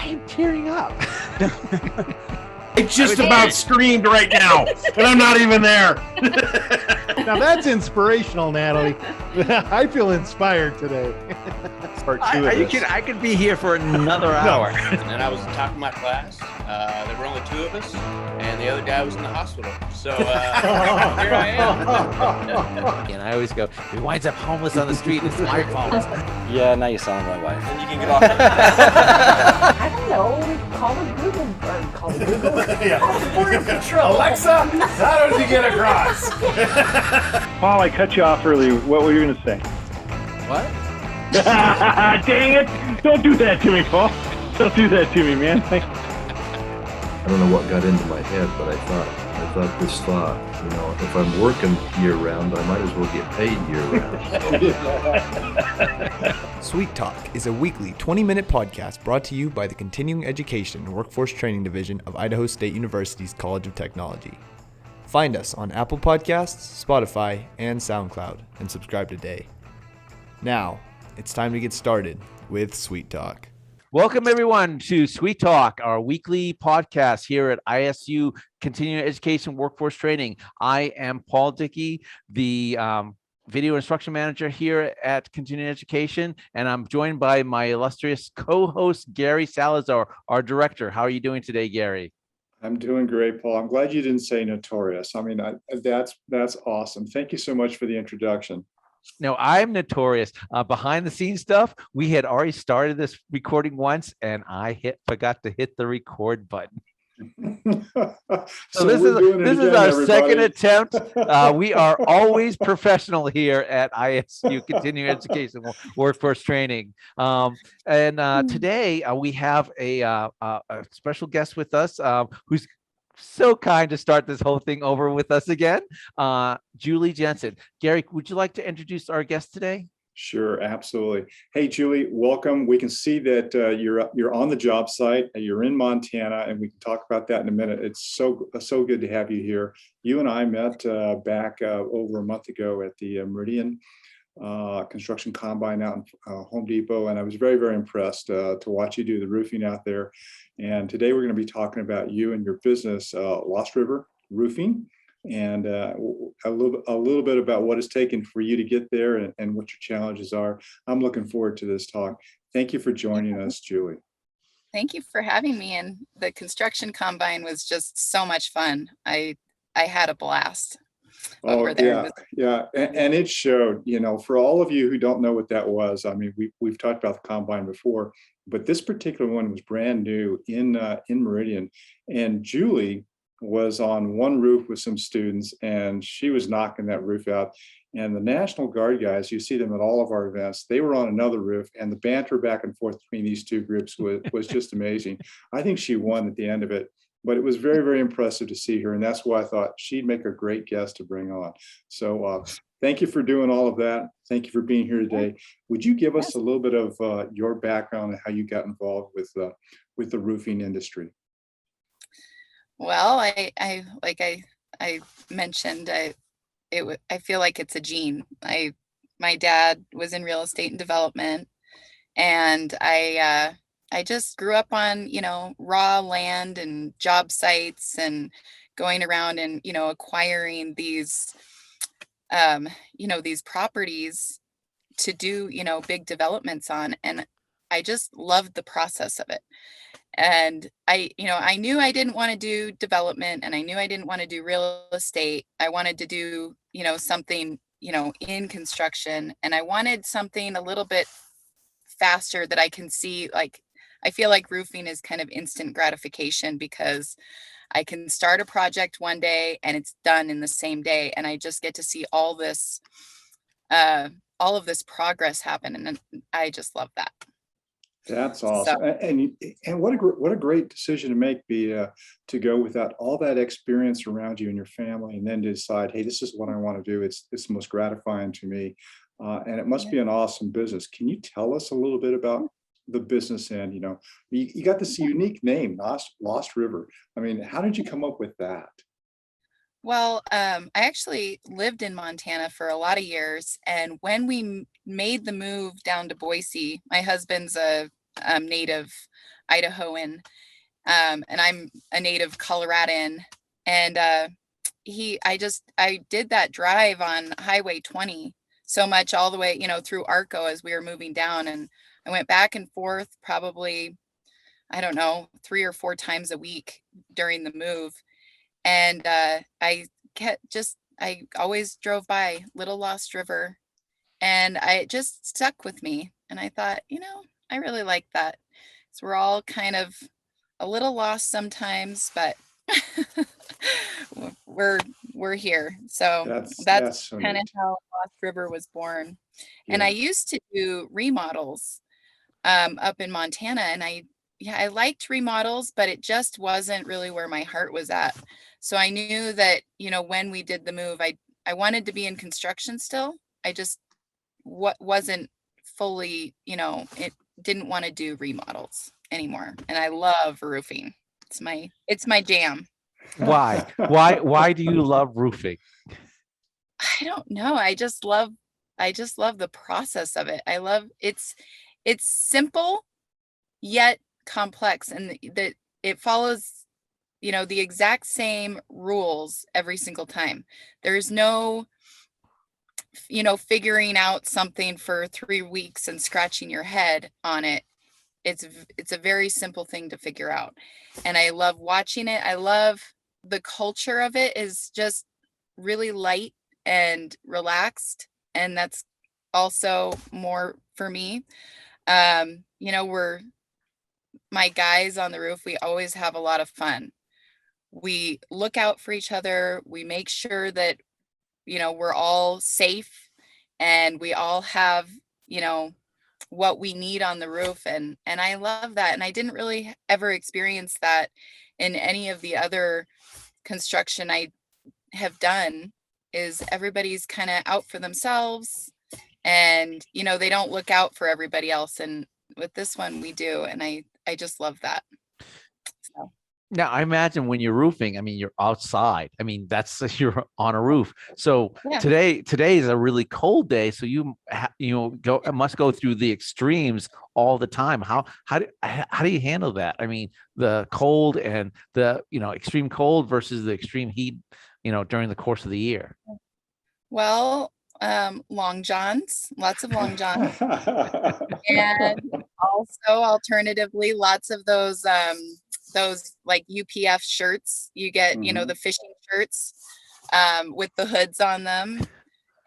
I am tearing up. I just about screamed right now, and I'm not even there. Now that's inspirational, Natalie. I feel inspired today. I could be here for another hour. And then I was talking to my class. There were only 2 of us, and the other guy was in the hospital. So here I am. And I always go, he winds up homeless on the street. It's my fault. Yeah, now you sound like my wife. And you can get off. I don't know. Call it Google. Or call it Google. Yeah. Control. Alexa, how does he get across? Paul, I cut you off earlier. What were you going to say? What? Dang it! Don't do that to me, Paul. Don't do that to me, man. I don't know what got into my head, but I thought this thought, if I'm working year round, I might as well get paid year round. Sweet Talk is a weekly 20-minute podcast brought to you by the Continuing Education and Workforce Training Division of Idaho State University's College of Technology. Find us on Apple Podcasts, Spotify, and SoundCloud, and subscribe today. Now, it's time to get started with Sweet Talk. Welcome, everyone, to Sweet Talk, our weekly podcast here at ISU Continuing Education Workforce Training. I am Paul Dickey, the video instruction manager here at Continuing Education, and I'm joined by my illustrious co-host, Gary Salazar, our director. How are you doing today, Gary? I'm doing great, Paul. I'm glad you didn't say notorious. I mean, that's awesome. Thank you so much for the introduction. No, I'm notorious. Behind the scenes stuff, we had already started this recording once, and I forgot to hit the record button. So this is our second attempt. We are always professional here at ISU Continuing Education Workforce Training. Today we have a special guest with us who's so kind to start this whole thing over with us again, Julie Jensen. Gary, would you like to introduce our guest today? Sure, absolutely. Hey, Julie, welcome. We can see that you're on the job site. You're in Montana, and we can talk about that in a minute. It's so good to have you here. You and I met back over a month ago at the Meridian construction combine out in Home Depot, and I was very, very impressed to watch you do the roofing out there. And today we're going to be talking about you and your business, Lost River Roofing, and a little bit about what it's taken for you to get there and what your challenges are. I'm looking forward to this talk. Thank you for joining us, Julie. Thank you for having me. And the construction combine was just so much fun. I had a blast. Over there. Yeah. And it showed, for all of you who don't know what that was, I mean, we've talked about the combine before, but this particular one was brand new in Meridian. And Julie was on one roof with some students, and she was knocking that roof out. And the National Guard guys, you see them at all of our events, they were on another roof, and the banter back and forth between these two groups was just amazing. I think she won at the end of it. But it was very, very impressive to see her. And that's why I thought she'd make a great guest to bring on. So thank you for doing all of that. Thank you for being here today. Would you give us a little bit of your background and how you got involved with the roofing industry? Well, I mentioned, I feel like it's a gene. My dad was in real estate and development, and I just grew up on, raw land and job sites and going around and, acquiring these, these properties to do, big developments on. And I just loved the process of it. And I knew I didn't want to do development, and I knew I didn't want to do real estate. I wanted to do, something, in construction, and I wanted something a little bit faster that I can see. Like, I feel like roofing is kind of instant gratification because I can start a project one day and it's done in the same day. And I just get to see all of this progress happen. And I just love that. That's awesome. So, and what a great decision to make to go without all that experience around you and your family, and then to decide, hey, this is what I want to do. It's the most gratifying to me. And it must be an awesome business. Can you tell us a little bit about the business end? You got this unique name, Lost River. I mean, how did you come up with that? Well, I actually lived in Montana for a lot of years. And when we made the move down to Boise, my husband's a native Idahoan, and I'm a native Coloradan. And I did that drive on Highway 20 so much all the way, through Arco as we were moving down. And I went back and forth probably, I don't know, 3 or 4 times a week during the move. And I always drove by Little Lost River, and it just stuck with me. And I thought, I really like that. So we're all kind of a little lost sometimes, but we're here. So that's so kind of neat. how Lost River was born. And I used to do remodels up in Montana, and I liked remodels, but it just wasn't really where my heart was at. So I knew that, when we did the move, I wanted to be in construction still. I just wasn't fully, it didn't want to do remodels anymore. And I love roofing. It's my jam. Why? Why do you love roofing? I don't know. I just love the process of it. I love it's simple yet complex, and that it follows, the exact same rules every single time. There's no, figuring out something for 3 weeks and scratching your head on it. It's a very simple thing to figure out. And I love watching it. I love the culture of it is just really light and relaxed. And that's also more for me. We're my guys on the roof. We always have a lot of fun. We look out for each other. We make sure that, we're all safe, and we all have, what we need on the roof. And I love that. And I didn't really ever experience that in any of the other construction I have done. Is everybody's kind of out for themselves, and, they don't look out for everybody else. And with this one, we do. And I just love that. So. Now, I imagine when you're roofing, I mean, you're outside. I mean, you're on a roof. So Yeah. today is a really cold day. So you must go through the extremes all the time. How do you handle that? I mean, the cold and the, extreme cold versus the extreme heat, during the course of the year. Well, long johns, lots of long johns. And also alternatively, lots of those like UPF shirts you get, the fishing shirts with the hoods on them,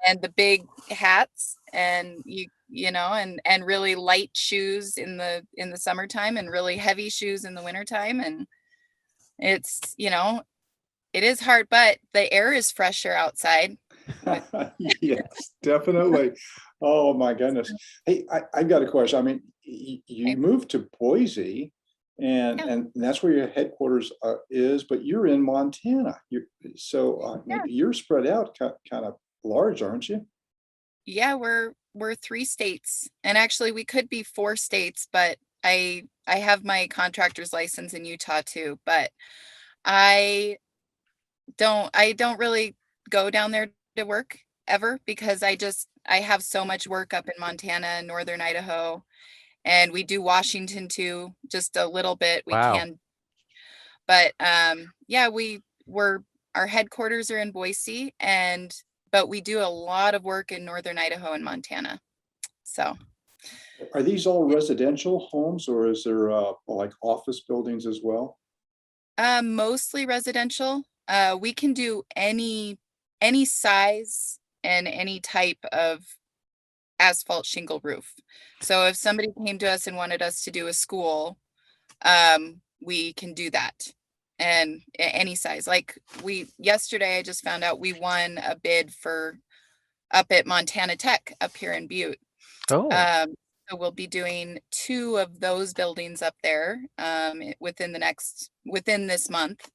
and the big hats, and and really light shoes in the summertime, and really heavy shoes in the wintertime. And it's, it is hard, but the air is fresher outside. Yes, definitely. Oh my goodness. Hey, I've got a question. I mean, you moved to Boise, and that's where your headquarters is, but you're in Montana. You're spread out kind of large, aren't you? Yeah, we're 3 states, and actually we could be 4 states, but I have my contractor's license in Utah too, but I don't really go down there to work ever, because I have so much work up in Montana and northern Idaho, and we do Washington too, just a little bit. We can, but yeah, our headquarters are in Boise, but we do a lot of work in northern Idaho and Montana. So are these all residential homes, or is there like office buildings as well? Mostly residential. We can do any size and any type of asphalt shingle roof. So if somebody came to us and wanted us to do a school, we can do that. And any size. Like yesterday I just found out we won a bid for up at Montana Tech up here in Butte. Oh. So we'll be doing 2 of those buildings up there within this month.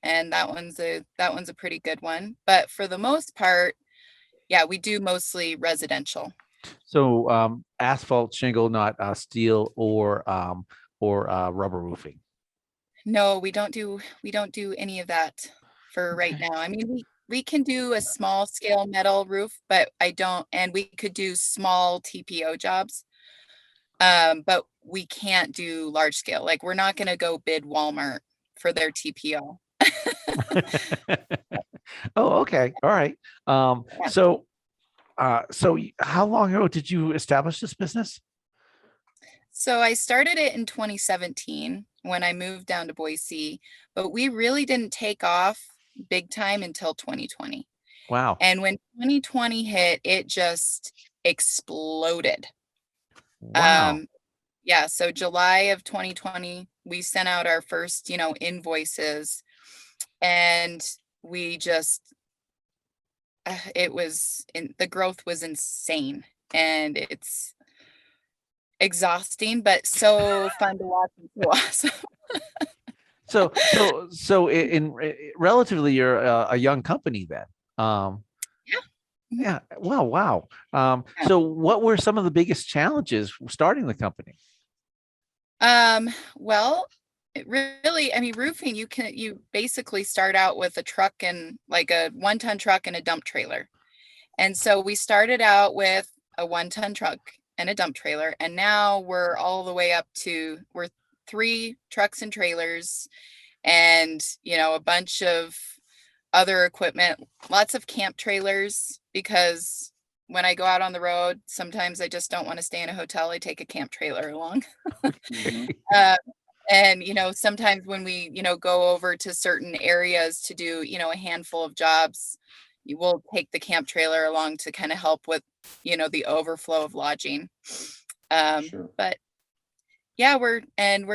And that one's a pretty good one. But for the most part, yeah, we do mostly residential. So asphalt shingle, not steel or rubber roofing. No, we don't do any of that for right now. I mean, we can do a small scale metal roof, but I don't, and we could do small TPO jobs. But we can't do large scale. Like we're not going to go bid Walmart for their TPO. Oh, okay. All right. Yeah. So how long ago did you establish this business? So I started it in 2017 when I moved down to Boise, but we really didn't take off big time until 2020. Wow. And when 2020 hit, it just exploded. Wow. Yeah, so July of 2020, we sent out our first, invoices, and we just, the growth was insane, and it's exhausting, but so fun to watch and so awesome. So in relatively, you're a young company then. Yeah. Yeah. Well, wow. So what were some of the biggest challenges starting the company? Well, really, I mean, roofing, you basically start out with a truck and like a 1-ton truck and a dump trailer. And so we started out with a 1-ton truck and a dump trailer. And now we're all the way up to, we're 3 trucks and trailers and, a bunch of other equipment, lots of camp trailers, because when I go out on the road, sometimes I just don't want to stay in a hotel. I take a camp trailer along. And, sometimes when we, go over to certain areas to do, a handful of jobs, you will take the camp trailer along to kind of help with, the overflow of lodging. Sure. But yeah, we're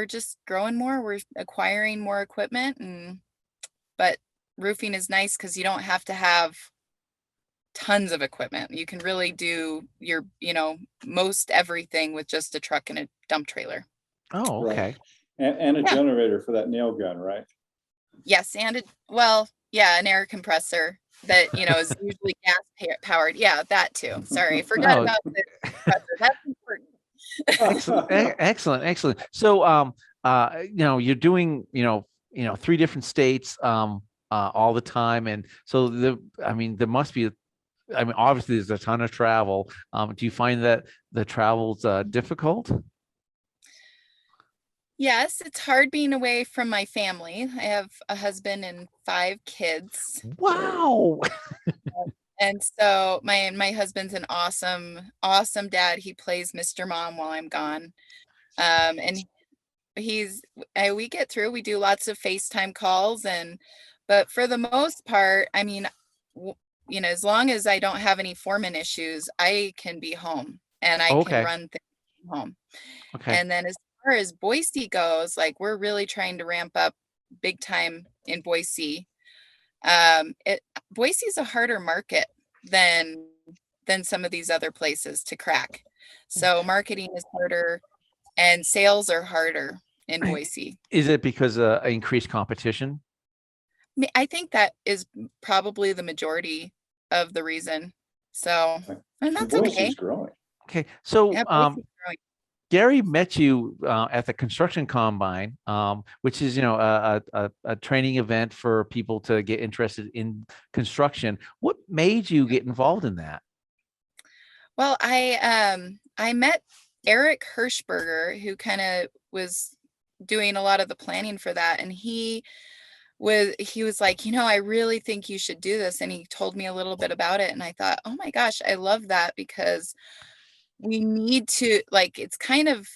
just growing more. We're acquiring more equipment, but roofing is nice because you don't have to have tons of equipment. You can really do your, most everything with just a truck and a dump trailer. Oh, okay. Right. And a Yeah. generator for that nail gun, right? Yes, and an air compressor that is usually gas powered. Yeah, that too. Sorry, I forgot about the compressor. That's important. Excellent. So you're doing 3 different states all the time, and so there must be, obviously there's a ton of travel. Do you find that the travel's difficult? Yes, it's hard being away from my family. I have a husband and 5 kids. Wow. And so my husband's an awesome dad. He plays Mr. Mom while I'm gone. And we get through, we do lots of FaceTime calls, but for the most part, as long as I don't have any foreman issues, I can be home and I can run things from home. Okay. And then as far as Boise goes, like we're really trying to ramp up big time in Boise. Boise is a harder market than some of these other places to crack. So marketing is harder and sales are harder in Boise. Is it because of increased competition? I think that is probably the majority of the reason. So, and that's okay. Growing. Okay. So, Yeah, Boise's growing. Gary met you at the construction combine, which is, a training event for people to get interested in construction. What made you get involved in that? Well, I met Eric Hirschberger, who kind of was doing a lot of the planning for that, and he was like, I really think you should do this, and he told me a little bit about it, and I thought, oh my gosh, I love that, because we need to, like, it's kind of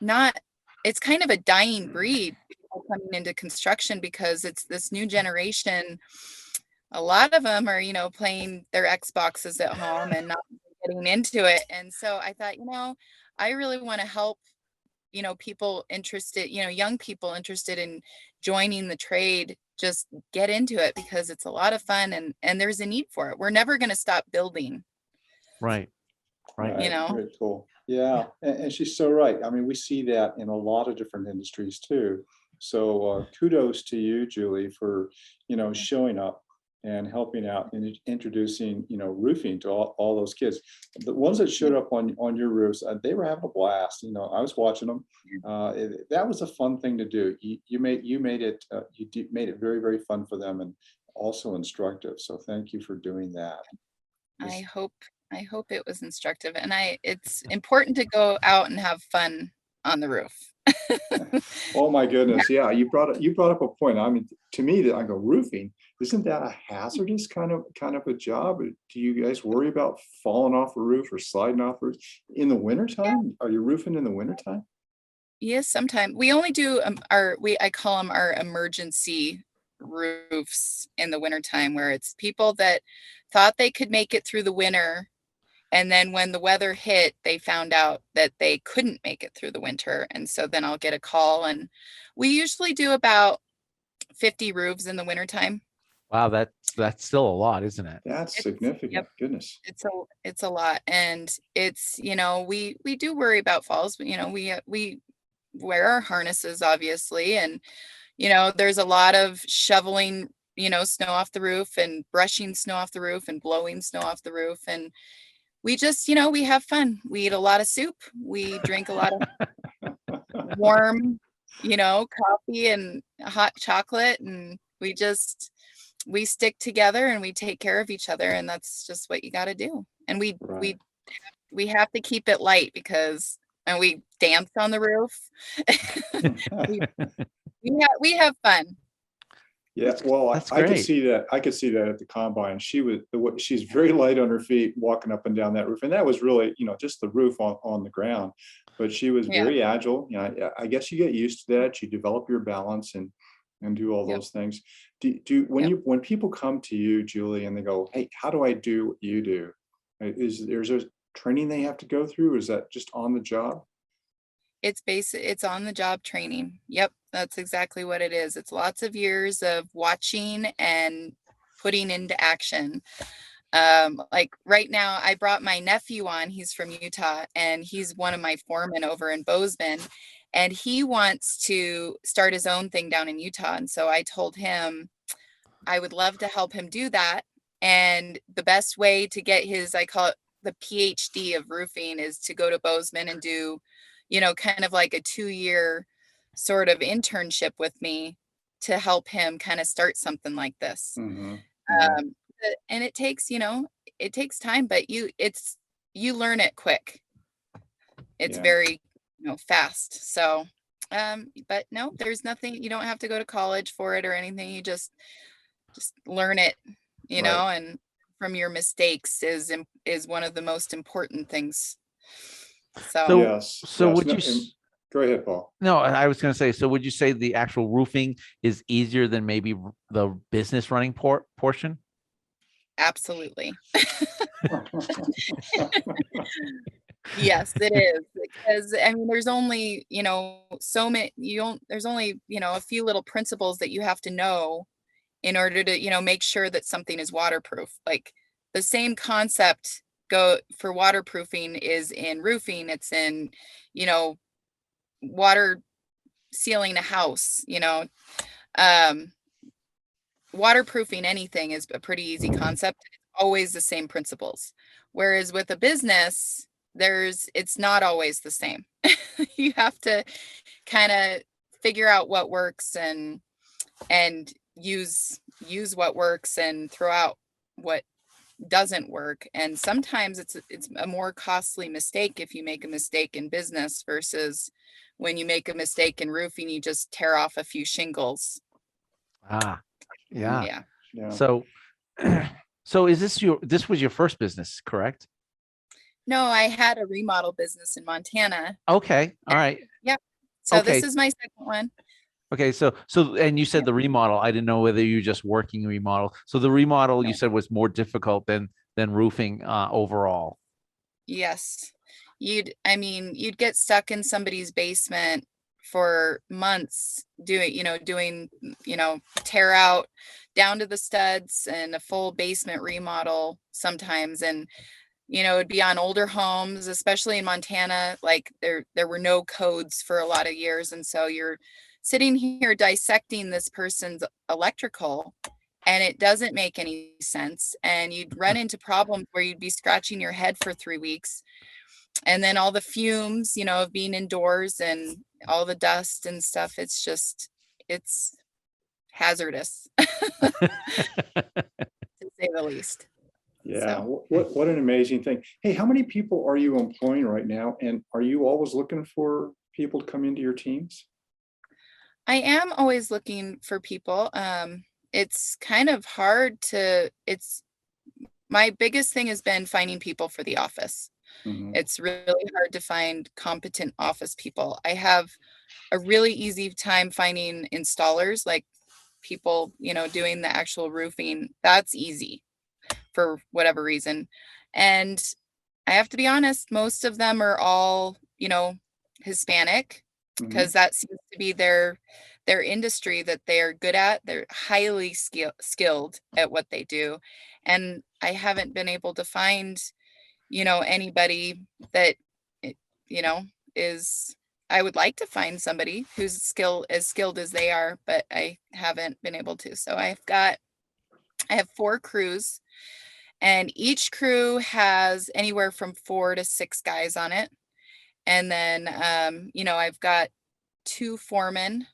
a dying breed coming into construction, because it's this new generation. A lot of them are, playing their Xboxes at home and not getting into it. And so I thought, I really want to help, people interested, young people interested in joining the trade, just get into it, because it's a lot of fun and there's a need for it. We're never going to stop building. Right. Very cool. Yeah. And she's so right. We see that in a lot of different industries too. So kudos to you, Julie, for, showing up and helping out and introducing, roofing to all those kids. The ones that showed up on your roofs, they were having a blast. I was watching them. That was a fun thing to do. You made it very, very fun for them and also instructive. So thank you for doing that. I hope I hope it was instructive. And it's important to go out and have fun on the roof. Oh my goodness. Yeah, you brought up a point. I mean, to me, that I go, roofing, isn't that a hazardous kind of a job? Do you guys worry about falling off a roof or sliding off a roof in the wintertime? Are you roofing in the wintertime? Yes, sometimes we only do I call them our emergency roofs in the wintertime, where it's people that thought they could make it through the winter. And then when the weather hit, they found out that they couldn't make it through the winter. And so then I'll get a call, and we usually do about 50 roofs in the wintertime. Wow, that's still a lot, isn't it? That's significant. Yep. Goodness. It's a lot. And it's, we do worry about falls, but we wear our harnesses, obviously. And, there's a lot of shoveling, snow off the roof and brushing snow off the roof and blowing snow off the roof. And we just, we have fun. We eat a lot of soup. We drink a lot of warm, coffee and hot chocolate. And we stick together and we take care of each other. And that's just what you got to do. And we have to keep it light and we dance on the roof. we have fun. Yeah, well, I could see that. I could see that at the combine. She's very light on her feet walking up and down that roof, and that was really, just the roof on the ground. But she was very agile. I guess you get used to that. You develop your balance and do all those things. When people come to you, Julie, and they go, "Hey, how do I do what you do?" Is there's a training they have to go through? Or is that just on the job? It's on the job training. Yep, that's exactly what it is. It's lots of years of watching and putting into action. Like right now, I brought my nephew on. He's from Utah, and he's one of my foremen over in Bozeman, and he wants to start his own thing down in Utah. And so I told him I would love to help him do that. And the best way to get I call it the PhD of roofing, is to go to Bozeman and do, kind of like a 2-year sort of internship with me to help him kind of start something like this. Mm-hmm. And it takes, it takes time, but you learn it quick. It's very, fast. So, but no, there's nothing, you don't have to go to college for it or anything. You just learn it, and from your mistakes is one of the most important things. So would you go ahead, Paul? No, I was going to say, so would you say the actual roofing is easier than maybe the business running portion? Absolutely. Yes, it is, because there's only, there's only, a few little principles that you have to know in order to, make sure that something is waterproof. Like the same concept for waterproofing is in roofing. It's in, water sealing a house, waterproofing anything is a pretty easy concept. It's always the same principles. Whereas with a business, it's not always the same. You have to kind of figure out what works and use what works and throw out what doesn't work. And sometimes it's a more costly mistake if you make a mistake in business versus when you make a mistake in roofing, you just tear off a few shingles. Yeah. So is this was your first business, correct? No, I had a remodel business in Montana. Okay. All right. Yeah. So this is my second one. Okay. So, and you said the remodel, I didn't know whether you were just working remodel. So the remodel you said was more difficult than roofing overall. Yes. You'd get stuck in somebody's basement for months doing, tear out down to the studs and a full basement remodel sometimes. And, it'd be on older homes, especially in Montana, like there were no codes for a lot of years. And so you're sitting here dissecting this person's electrical, and it doesn't make any sense. And you'd run into problems where you'd be scratching your head for 3 weeks. And then all the fumes, of being indoors and all the dust and stuff, it's hazardous, to say the least. Yeah, So what an amazing thing. Hey, how many people are you employing right now? And are you always looking for people to come into your teams? I am always looking for people. It's kind of hard it's my biggest thing has been finding people for the office. Mhm. It's really hard to find competent office people. I have a really easy time finding installers, like people, doing the actual roofing. That's easy for whatever reason. And I have to be honest, most of them are all, Hispanic, Mhm. because that seems to be their industry that they're good at. They're highly skilled at what they do. And I haven't been able to find, anybody that, eh, you know, is I would like to find somebody who's as skilled as they are, but I haven't been able to. So I have 4 crews, and each crew has anywhere from 4 to 6 guys on it. And then, I've got 2 foremen,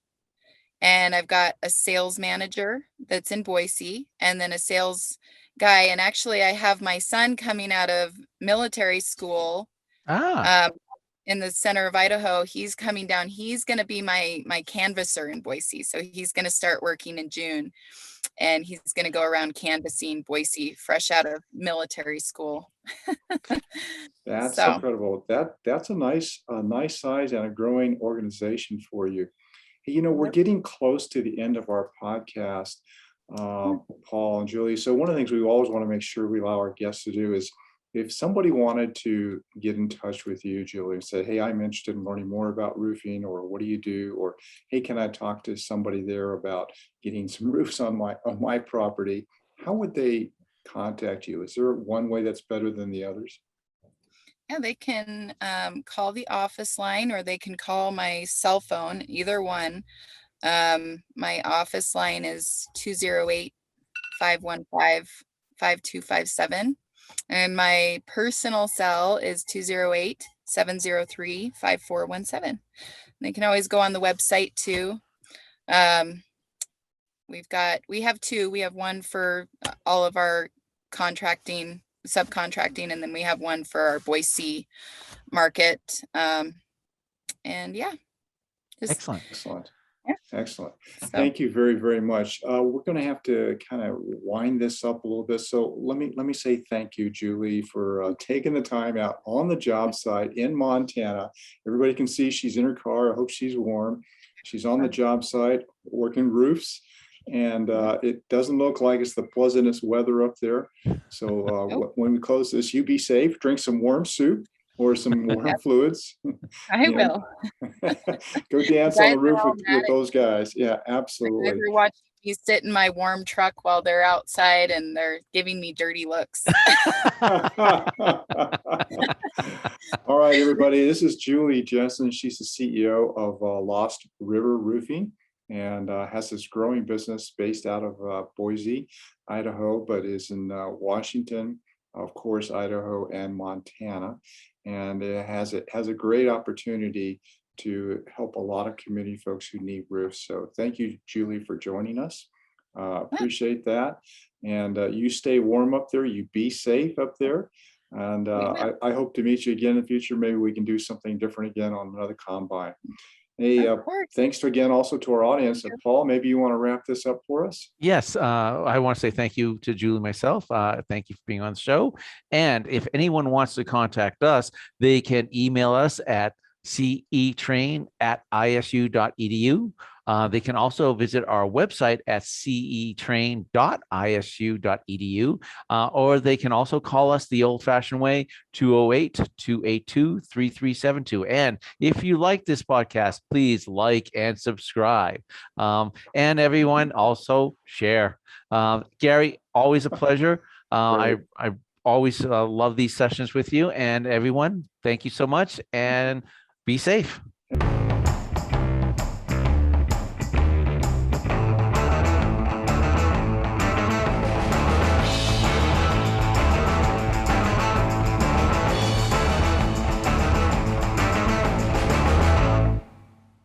and I've got a sales manager that's in Boise, and then a sales guy. And actually, I have my son coming out of military school Ah, um, in the center of Idaho. He's coming down. He's going to be my canvasser in Boise. So he's going to start working in June, and he's going to go around canvassing Boise fresh out of military school. That's So incredible. That's a nice size and a growing organization for you. Hey, we're yep. getting close to the end of our podcast, Paul and Julie. So one of the things we always want to make sure we allow our guests to do is if somebody wanted to get in touch with you, Julie, and say, hey, I'm interested in learning more about roofing, or what do you do? Or, hey, can I talk to somebody there about getting some roofs on my property? How would they contact you? Is there one way that's better than the others? Yeah, they can call the office line, or they can call my cell phone, either one. My office line is 208-515-5257. And my personal cell is 208-703-5417. They can always go on the website too. We have 2. We have one for all of our subcontracting, and then we have one for our Boise market. And yeah, just excellent. Excellent. yeah. Excellent. So Thank you very, very much. We're going to have to kind of wind this up a little bit. So let me say thank you, Julie, for taking the time out on the job site in Montana. Everybody can see she's in her car. I hope she's warm. She's on the job site working roofs, and it doesn't look like it's the pleasantest weather up there. So Nope. when we close this, you be safe. Drink some warm soup or some warm fluids. I will. Go dance on Guys the are roof all with mad at those guys. Yeah, You guys absolutely. are watching me sit in my warm truck while they're outside, and they're giving me dirty looks. All right, everybody. This is Julie Jensen. She's the CEO of Lost River Roofing, and has this growing business based out of Boise, Idaho, but is in Washington, of course, Idaho, and Montana. And it has a great opportunity to help a lot of community folks who need roofs. So thank you, Julie, for joining us. Appreciate that. And you stay warm up there. You be safe up there. And I hope to meet you again in the future. Maybe we can do something different again on another combine. Hey, thanks again also to our audience. And Paul, maybe you want to wrap this up for us? Yes, I want to say thank you to Julie myself. Thank you for being on the show. And if anyone wants to contact us, they can email us at cetrain@isu.edu. They can also visit our website at cetrain.isu.edu, or they can also call us the old-fashioned way, 208-282-3372. And if you like this podcast, please like and subscribe. And everyone also share. Gary, always a pleasure. I always love these sessions with you. And everyone, thank you so much, and be safe.